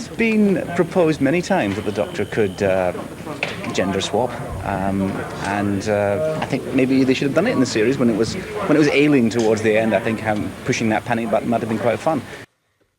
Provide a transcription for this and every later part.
has been proposed many times that the Doctor could gender swap, and I think maybe they should have done it in the series when it was ailing towards the end. I think pushing that panic button might have been quite fun.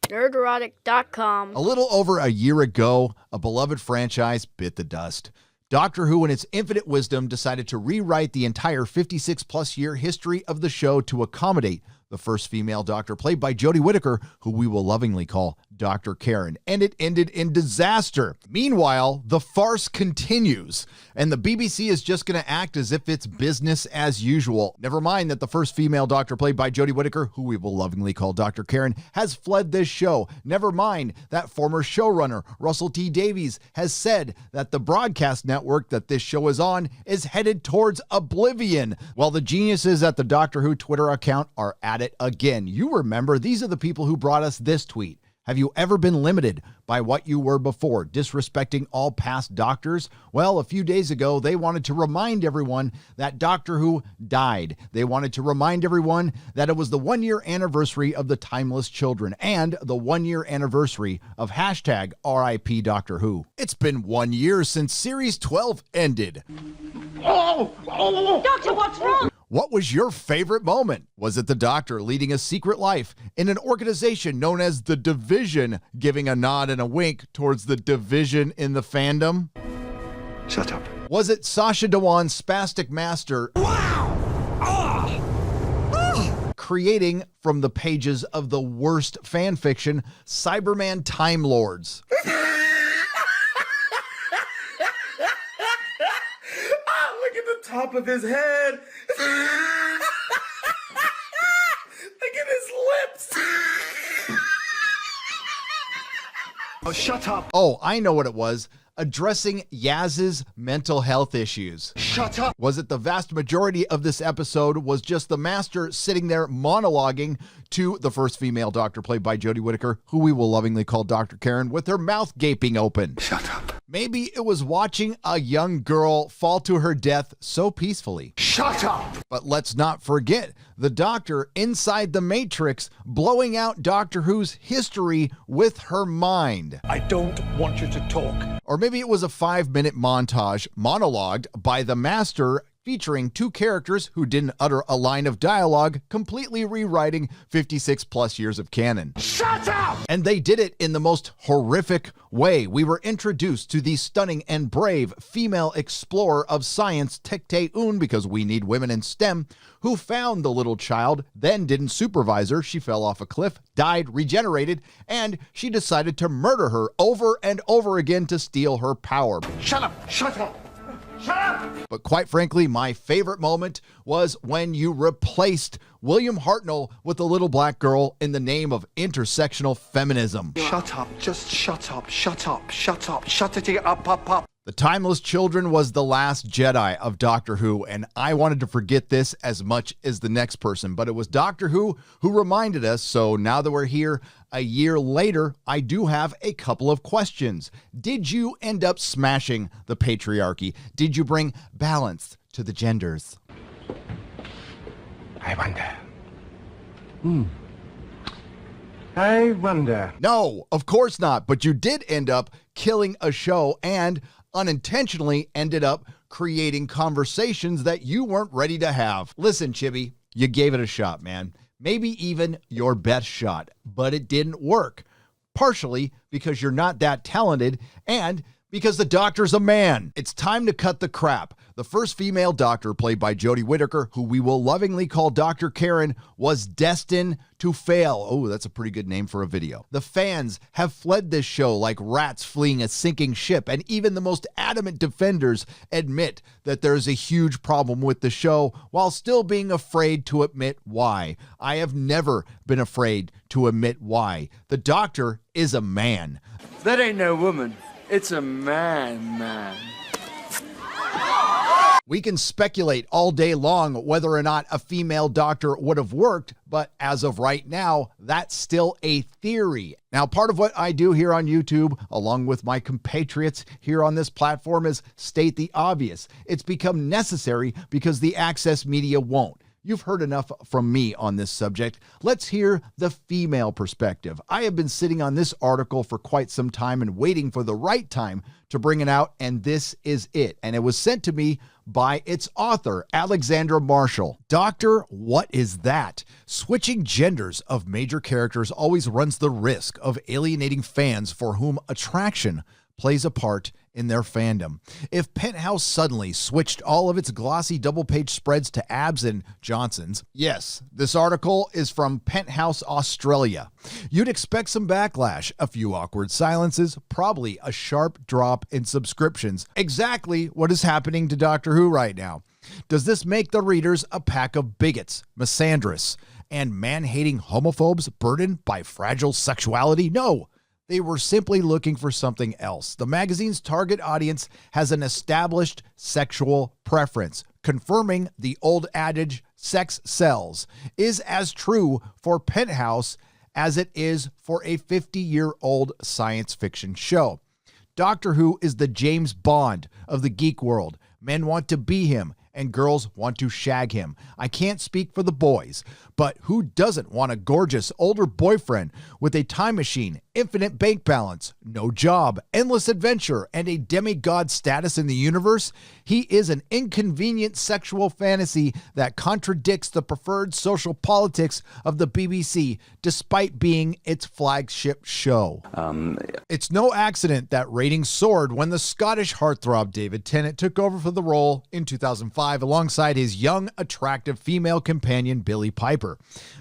Nerdrotic.com. A little over a year ago, a beloved franchise bit the dust. Doctor Who, in its infinite wisdom, decided to rewrite the entire 56-plus year history of the show to accommodate the first female Doctor, played by Jodie Whittaker, who we will lovingly call Dr. Karen, and it ended in disaster. Meanwhile, the farce continues, and the BBC is just going to act as if it's business as usual. Never mind that the first female Doctor, played by Jodie Whittaker, who we will lovingly call Dr. Karen, has fled this show. Never mind that former showrunner Russell T Davies has said that the broadcast network that this show is on is headed towards oblivion, while the geniuses at the Doctor Who Twitter account are at it again. You remember, these are the people who brought us this tweet. Have you ever been limited by what you were before, disrespecting all past doctors? Well, a few days ago, they wanted to remind everyone that Doctor Who died. They wanted to remind everyone that it was the 1-year anniversary of the Timeless Children and the 1-year anniversary of hashtag RIP Doctor Who. It's been 1 year since Series 12 ended. Doctor, what's wrong? What was your favorite moment? Was it the Doctor leading a secret life in an organization known as the Division, giving a nod and a wink towards the division in the fandom? Shut up. Was it Sacha Dhawan's spastic master creating from the pages of the worst fan fiction, Cyberman Time Lords? Look at the top of his head. Look at his lips. Oh, shut up. Oh, I know what it was. Addressing Yaz's mental health issues. Shut up. Was it the vast majority of this episode was just the Master sitting there monologuing to the first female Doctor, played by Jodie Whittaker, who we will lovingly call Dr. Karen, with her mouth gaping open? Shut up. Maybe it was watching a young girl fall to her death so peacefully. Shut up. But let's not forget the Doctor inside the Matrix, blowing out Doctor Who's history with her mind. I don't want you to talk. Or maybe it was a 5-minute montage monologued by the Master, featuring 2 characters who didn't utter a line of dialogue, completely rewriting 56 plus years of canon. Shut up! And they did it in the most horrific way. We were introduced to the stunning and brave female explorer of science, Tecte-Un, because we need women in STEM, who found the little child, then didn't supervise her. She fell off a cliff, died, regenerated, and she decided to murder her over and over again to steal her power. Shut up! Shut up! Shut up! But quite frankly, my favorite moment was when you replaced William Hartnell with the little black girl in the name of intersectional feminism. Shut up. Just shut up. Shut up. Shut up. Shut it up. The Timeless Children was the last Jedi of Doctor Who, and I wanted to forget this as much as the next person, but it was Doctor Who reminded us, so now that we're here a year later, I do have a couple of questions. Did you end up smashing the patriarchy? Did you bring balance to the genders? I wonder. I wonder. No, of course not, but you did end up killing a show and unintentionally ended up creating conversations that you weren't ready to have. Listen, Chibi, you gave it a shot, man. Maybe even your best shot, but it didn't work. Partially because you're not that talented and because the Doctor's a man. It's time to cut the crap. The first female Doctor, played by Jodie Whittaker, who we will lovingly call Dr. Karen, was destined to fail. Oh, that's a pretty good name for a video. The fans have fled this show like rats fleeing a sinking ship, and even the most adamant defenders admit that there's a huge problem with the show while still being afraid to admit why. I have never been afraid to admit why. The Doctor is a man. That ain't no woman. It's a man. We can speculate all day long whether or not a female Doctor would have worked, but as of right now, that's still a theory. Now, part of what I do here on YouTube, along with my compatriots here on this platform, is state the obvious. It's become necessary because the access media won't. You've heard enough from me on this subject. Let's hear the female perspective. I have been sitting on this article for quite some time and waiting for the right time to bring it out, and this is it. And it was sent to me by its author, Alexandra Marshall. Doctor, what is that? Switching genders of major characters always runs the risk of alienating fans for whom attraction plays a part in their fandom. If Penthouse suddenly switched all of its glossy double-page spreads to Abs and Johnsons, yes, this article is from Penthouse Australia, you'd expect some backlash, a few awkward silences, probably a sharp drop in subscriptions. Exactly what is happening to Doctor Who right now. Does this make the readers a pack of bigots, misandrists, and man-hating homophobes burdened by fragile sexuality? No. They were simply looking for something else. The magazine's target audience has an established sexual preference, confirming the old adage, sex sells, is as true for Penthouse as it is for a 50-year-old science fiction show. Doctor Who is the James Bond of the geek world. Men want to be him, and girls want to shag him. I can't speak for the boys, but who doesn't want a gorgeous older boyfriend with a time machine, infinite bank balance, no job, endless adventure, and a demigod status in the universe? He is an inconvenient sexual fantasy that contradicts the preferred social politics of the BBC, despite being its flagship show. It's no accident that ratings soared when the Scottish heartthrob David Tennant took over for the role in 2005 alongside his young, attractive female companion Billie Piper.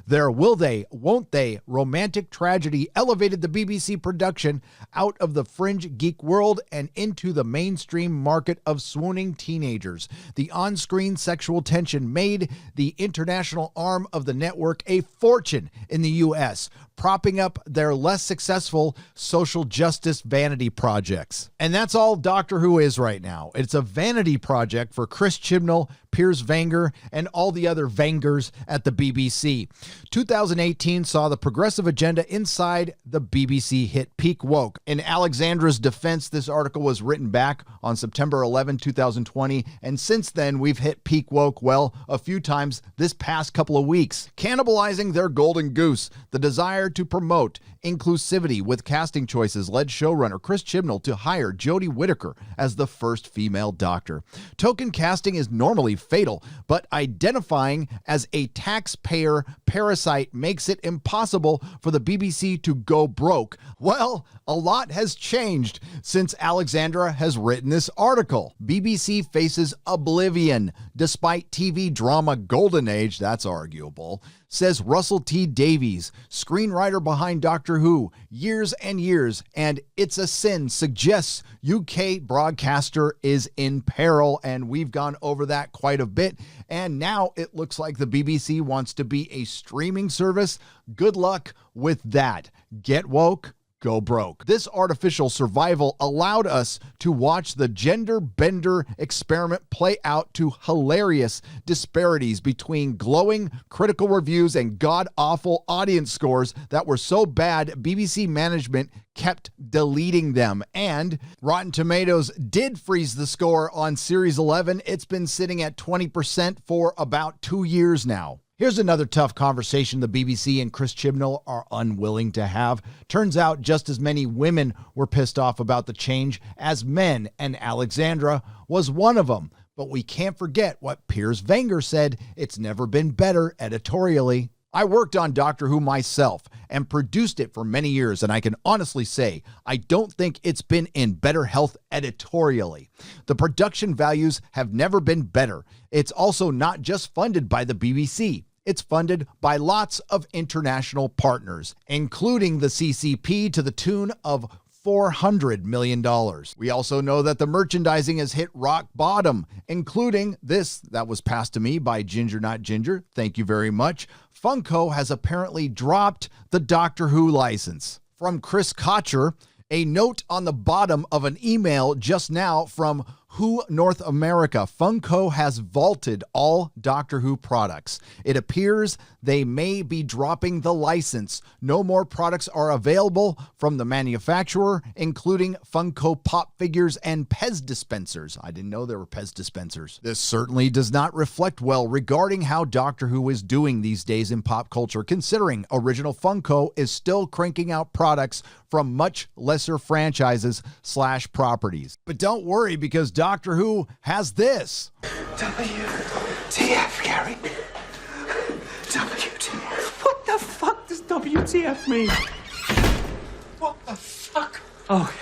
Their will they, won't they romantic tragedy elevated the BBC production out of the fringe geek world and into the mainstream market of swooning teenagers. The on-screen sexual tension made the international arm of the network a fortune in the US, propping up their less successful social justice vanity projects. And that's all Doctor Who is right now. It's a vanity project for Chris Chibnall, Piers Wenger, and all the other Vengers at the BBC. 2018 saw the progressive agenda inside the BBC hit peak woke. In Alexandra's defense, this article was written back on September 11, 2020, and since then we've hit peak woke, well, a few times this past couple of weeks, cannibalizing their golden goose. The desire to promote inclusivity with casting choices led showrunner Chris Chibnall to hire Jodie Whittaker as the first female Doctor. Token casting is normally fatal, but identifying as a taxpayer parasite makes it impossible for the BBC to go broke. Well, a lot has changed since Alexandra has written this article. BBC faces oblivion despite TV drama golden age, that's arguable, says Russell T. Davies, screenwriter behind Doctor Who, years and years, and It's a Sin suggests UK broadcaster is in peril, and we've gone over that quite a bit, and now it looks like the BBC wants to be a streaming service. Good luck with that. Get woke, go broke. This artificial survival allowed us to watch the gender bender experiment play out to hilarious disparities between glowing critical reviews and god-awful audience scores that were so bad BBC management kept deleting them. And Rotten Tomatoes did freeze the score on Series 11. It's been sitting at 20% for about 2 years now. Here's another tough conversation the BBC and Chris Chibnall are unwilling to have. Turns out just as many women were pissed off about the change as men, and Alexandra was one of them. But we can't forget what Piers Wenger said, it's never been better editorially. I worked on Doctor Who myself and produced it for many years, and I can honestly say I don't think it's been in better health editorially. The production values have never been better. It's also not just funded by the BBC. It's funded by lots of international partners, including the CCP to the tune of $400 million. We also know that the merchandising has hit rock bottom, including this that was passed to me by Ginger Not Ginger. Thank you very much. Funko has apparently dropped the Doctor Who license. From Chris Kocher, a note on the bottom of an email just now from Who North America, Funko has vaulted all Doctor Who products. It appears they may be dropping the license. No more products are available from the manufacturer, including Funko Pop figures and Pez dispensers. I didn't know there were Pez dispensers. This certainly does not reflect well regarding how Doctor Who is doing these days in pop culture, considering original Funko is still cranking out products from much lesser franchises / properties. But don't worry, because Doctor Who has this. WTF, Gary? WTF? What the fuck does WTF mean? What the fuck? Oh,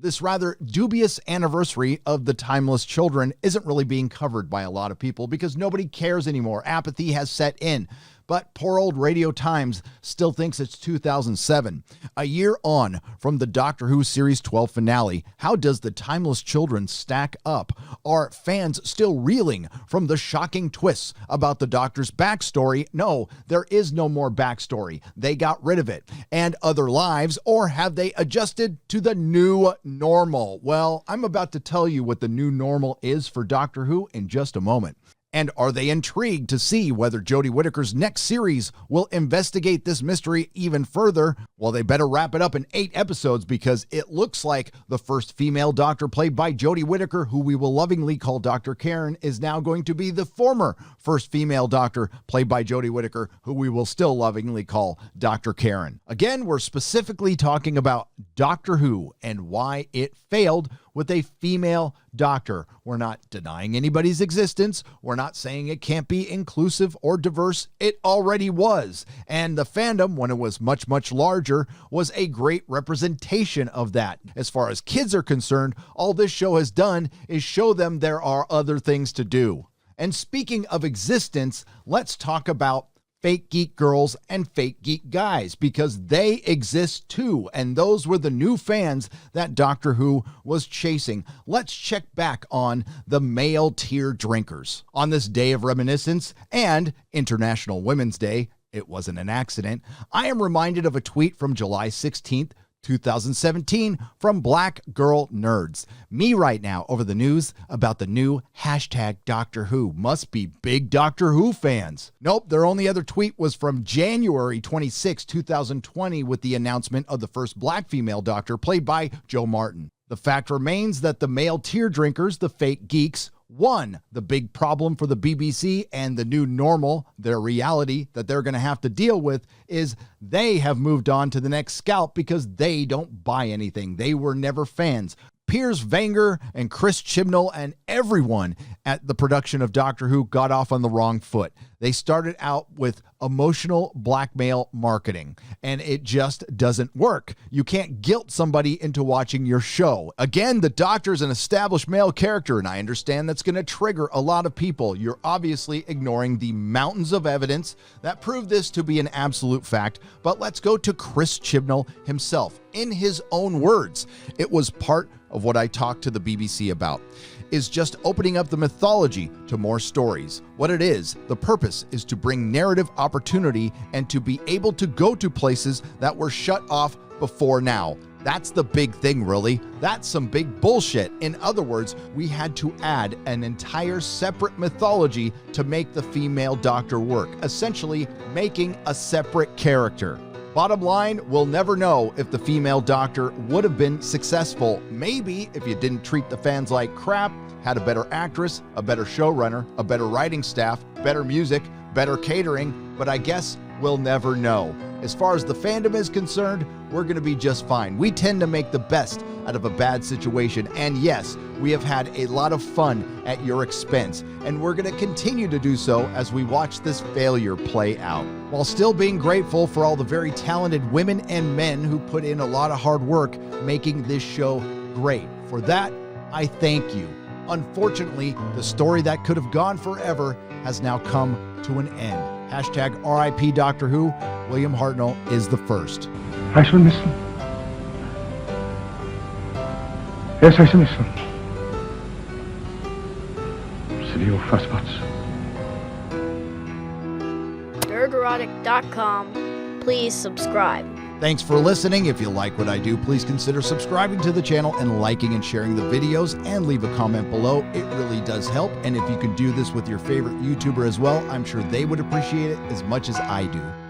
This rather dubious anniversary of the Timeless Children isn't really being covered by a lot of people because nobody cares anymore. Apathy has set in. But poor old Radio Times still thinks it's 2007. A year on from the Doctor Who Series 12 finale, how does the Timeless Children stack up? Are fans still reeling from the shocking twists about the Doctor's backstory? No, there is no more backstory. They got rid of it. And other lives, or have they adjusted to the new normal? Well, I'm about to tell you what the new normal is for Doctor Who in just a moment. And are they intrigued to see whether Jodie Whittaker's next series will investigate this mystery even further? Well, they better wrap it up in 8 episodes, because it looks like the first female Doctor played by Jodie Whittaker, who we will lovingly call Dr. Karen, is now going to be the former first female Doctor played by Jodie Whittaker, who we will still lovingly call Dr. Karen. Again, we're specifically talking about Doctor Who and why it failed with a female Doctor. We're not denying anybody's existence. We're not saying it can't be inclusive or diverse. It already was. And the fandom, when it was much, much larger, was a great representation of that. As far as kids are concerned, all this show has done is show them there are other things to do. And speaking of existence, let's talk about fake geek girls and fake geek guys, because they exist too, and those were the new fans that Doctor Who was chasing. Let's check back on the male tier drinkers. On this day of reminiscence and International Women's Day, it wasn't an accident, I am reminded of a tweet from July 16th, 2017 from Black Girl Nerds. Me right now over the news about the new hashtag Doctor Who. Must be big Doctor Who fans. Nope, their only other tweet was from January 26, 2020 with the announcement of the first black female Doctor played by Jo Martin. The fact remains that the male tier drinkers, the fake geeks, one, the big problem for the BBC and the new normal, their reality that they're going to have to deal with, is they have moved on to the next scalp because they don't buy anything. They were never fans. Piers Wenger and Chris Chibnall and everyone at the production of Doctor Who got off on the wrong foot. They started out with emotional blackmail marketing, and it just doesn't work. You can't guilt somebody into watching your show. Again, the Doctor's an established male character, and I understand that's going to trigger a lot of people. You're obviously ignoring the mountains of evidence that prove this to be an absolute fact. But let's go to Chris Chibnall himself. In his own words, it was part of what I talked to the BBC about, is just opening up the mythology to more stories. What it is, the purpose is to bring narrative opportunity and to be able to go to places that were shut off before now. That's the big thing, really. That's some big bullshit. In other words, we had to add an entire separate mythology to make the female Doctor work, essentially making a separate character. Bottom line, we'll never know if the female Doctor would have been successful. Maybe if you didn't treat the fans like crap, had a better actress, a better showrunner, a better writing staff, better music, better catering, but I guess we'll never know. As far as the fandom is concerned, we're going to be just fine. We tend to make the best out of a bad situation, and yes, we have had a lot of fun at your expense, and we're going to continue to do so as we watch this failure play out, while still being grateful for all the very talented women and men who put in a lot of hard work making this show great. For that, I thank you. Unfortunately, the story that could have gone forever has now come to an end. Hashtag RIP Doctor Who. William Hartnell is the first. I shall miss them. Yes, I shall miss them. Silly old fusspots. Nerdrotic.com. Please subscribe. Thanks for listening. If you like what I do, please consider subscribing to the channel and liking and sharing the videos, and leave a comment below. It really does help. And if you can do this with your favorite YouTuber as well, I'm sure they would appreciate it as much as I do.